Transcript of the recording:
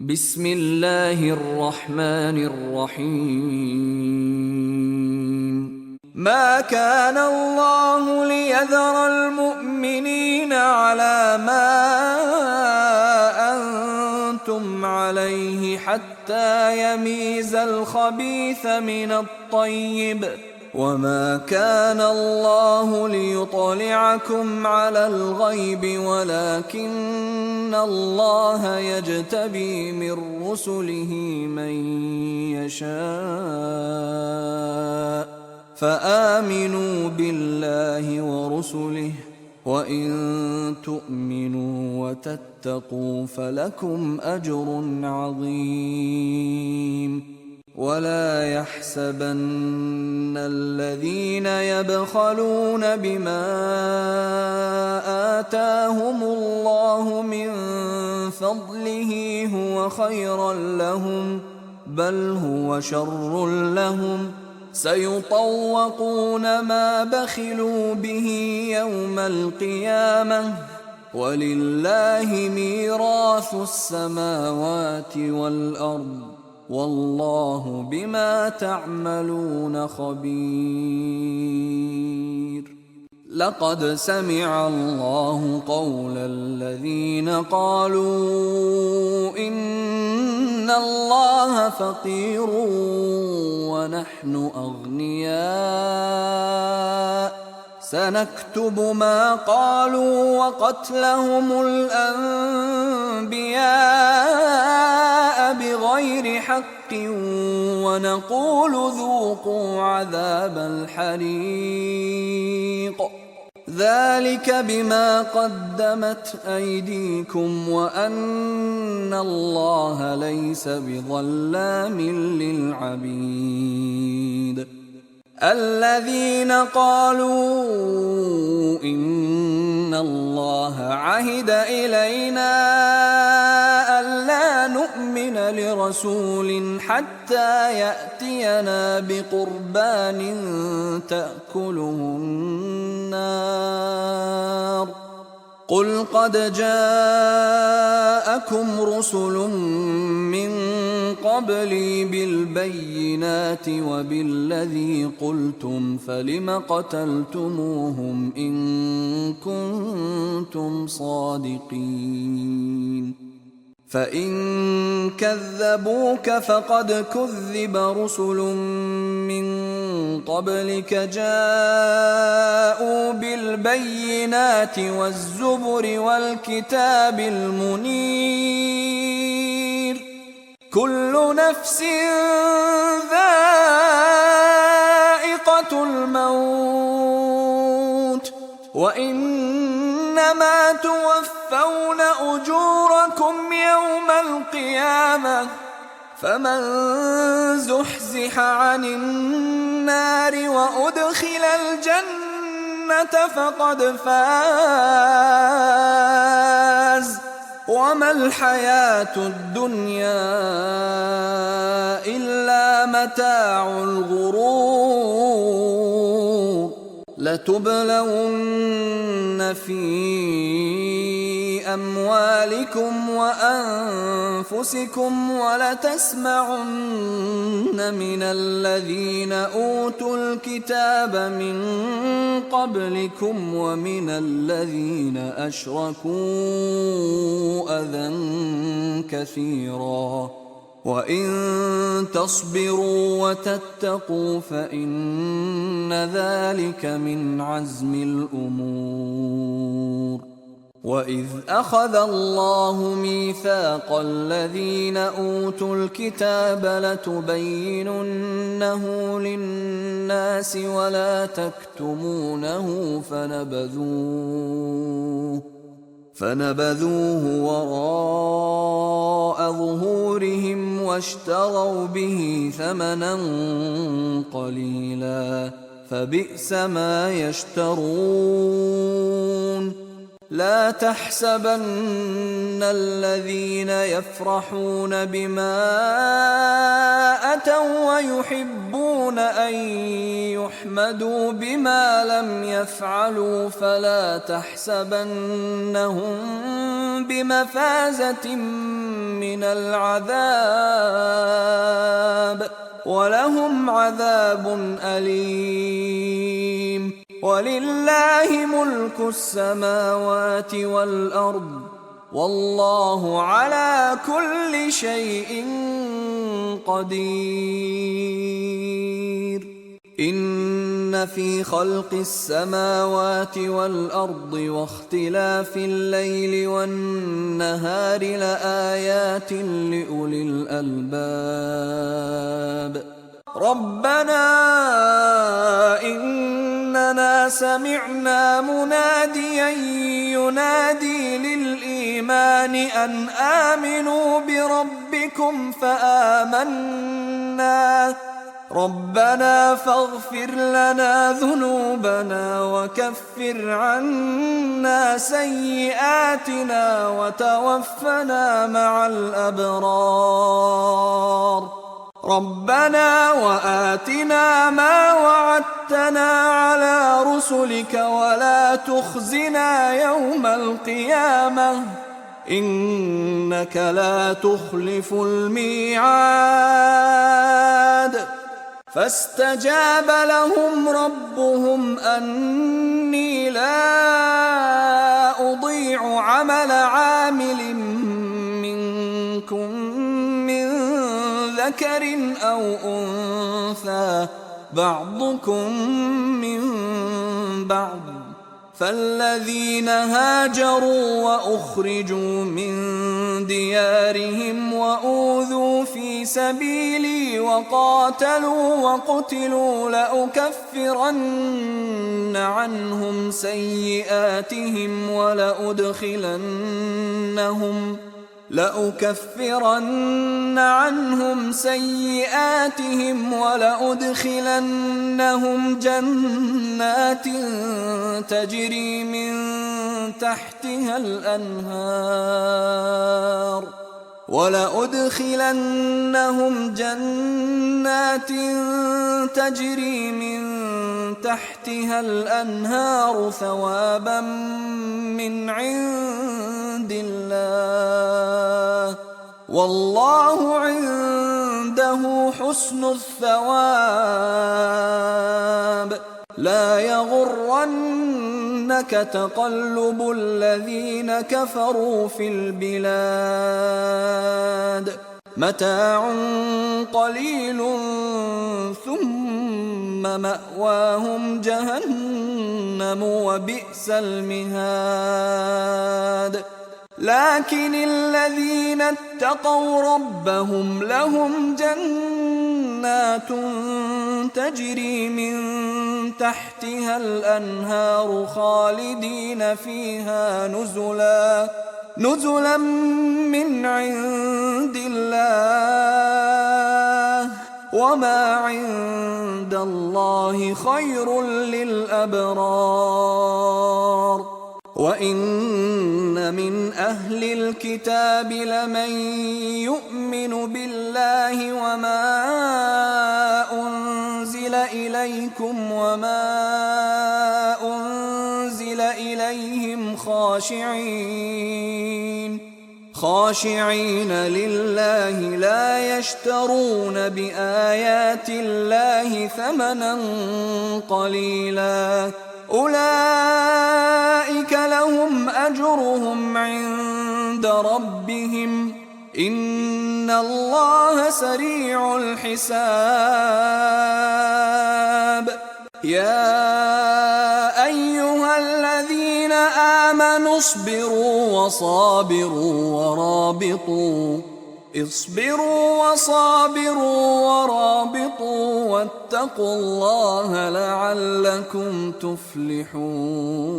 بسم الله الرحمن الرحيم. ما كان الله ليذر المؤمنين على ما أنتم عليه حتى يميز الخبيث من الطيب، وما كان الله ليطلعكم على الغيب ولكن الله يجتبي من رسله من يشاء، فآمنوا بالله ورسله، وإن تؤمنوا وتتقوا فلكم أجر عظيم. ولا يحسبن الذين يبخلون بما آتاهم الله من فضله هو خيرا لهم، بل هو شر لهم، سيطوقون ما بخلوا به يوم القيامة، ولله ميراث السماوات والأرض، والله بما تعملون خبير. لقد سمع الله قول الذين قالوا إن الله فقير ونحن أغنياء، سنكتب ما قالوا وقتلهم الأنبياء بغير حق، ونقول ذوقوا عذاب الحريق، ذلك بما قدمت أيديكم وأن الله ليس بظلام للعبيد. الذين قالوا إن الله عهد إلينا ألا نؤمن لرسول حتى يأتينا بقربان تأكله النار، قل قد جاءكم رسل من قبلي بالبينات وبالذي قلتم، فلم قتلتموهم إن كنتم صادقين؟ فإن كذبوك فقد كذب رسل من قبلك جاءوا بالبينات والزبر والكتاب المنير، كل نفس ذائقة الموت، وإنما توفون أجوركم يوم القيامة، فمن زحزح عن النار وأدخل الجنة فقد فاز، وما الحياة الدنيا إلا متاع الغرور. لتبلون في أموالكم وأنفسكم ولتسمعن من الذين أوتوا الكتاب من قبلكم ومن الذين أشركوا أذى كثيرا، وإن تصبروا وتتقوا فإن ذلك من عزم الأمور. وإذ أخذ الله ميثاق الذين أوتوا الكتاب لتبيننه للناس ولا تكتمونه فنبذوه وراء ظهورهم واشتروا به ثمنا قليلا، فبئس ما يشترون. لا تحسبن الذين يفرحون بما أتوا ويحبون أن يحمدوا بما لم يفعلوا فلا تحسبنهم بمفازة من العذاب ولهم عذاب أليم ولله ملك السماوات والأرض والله على كل شيء قدير إن في خلق السماوات والأرض واختلاف الليل والنهار لآيات لأولي الألباب ربنا إننا سمعنا مناديا ينادي للإيمان أن آمنوا بربكم فآمنا ربنا فاغفر لنا ذنوبنا وكفر عنا سيئاتنا وتوفنا مع الأبرار ربنا وآتنا ما وعدتنا على رسلك ولا تخزنا يوم القيامة إنك لا تخلف الميعاد فاستجاب لهم ربهم أني لا أضيع عمل عامل منكم من ذكر أو أنثى بعضكم من بعض فالذين هاجروا وأخرجوا من ديارهم وأوذوا في سبيلي وقاتلوا وقتلوا لأكفرن عنهم سيئاتهم ولأدخلنهم جنات تجري من تحتها الأنهار ثوابا من عند الله والله عنده حسن الثواب لا يغرنك تقلب الذين كفروا في البلاد متاع قليل ثم مأواهم جهنم وبئس المهاد لكن الذين اتقوا ربهم لهم جنات تجري من تحتها الأنهار خالدين فيها نزلا من عند الله وما عند الله خير للأبرار وإن من أهل الكتاب لمن يؤمن بالله وما أنزل إليكم وما أنزل إليهم خاشعين لله لا يشترون بآيات الله ثمنا قليلا أولئك لهم أجرهم عند ربهم إن الله سريع الحساب يا أيها الذين آمنوا اصبروا ورابطوا واتقوا الله لعلكم تفلحون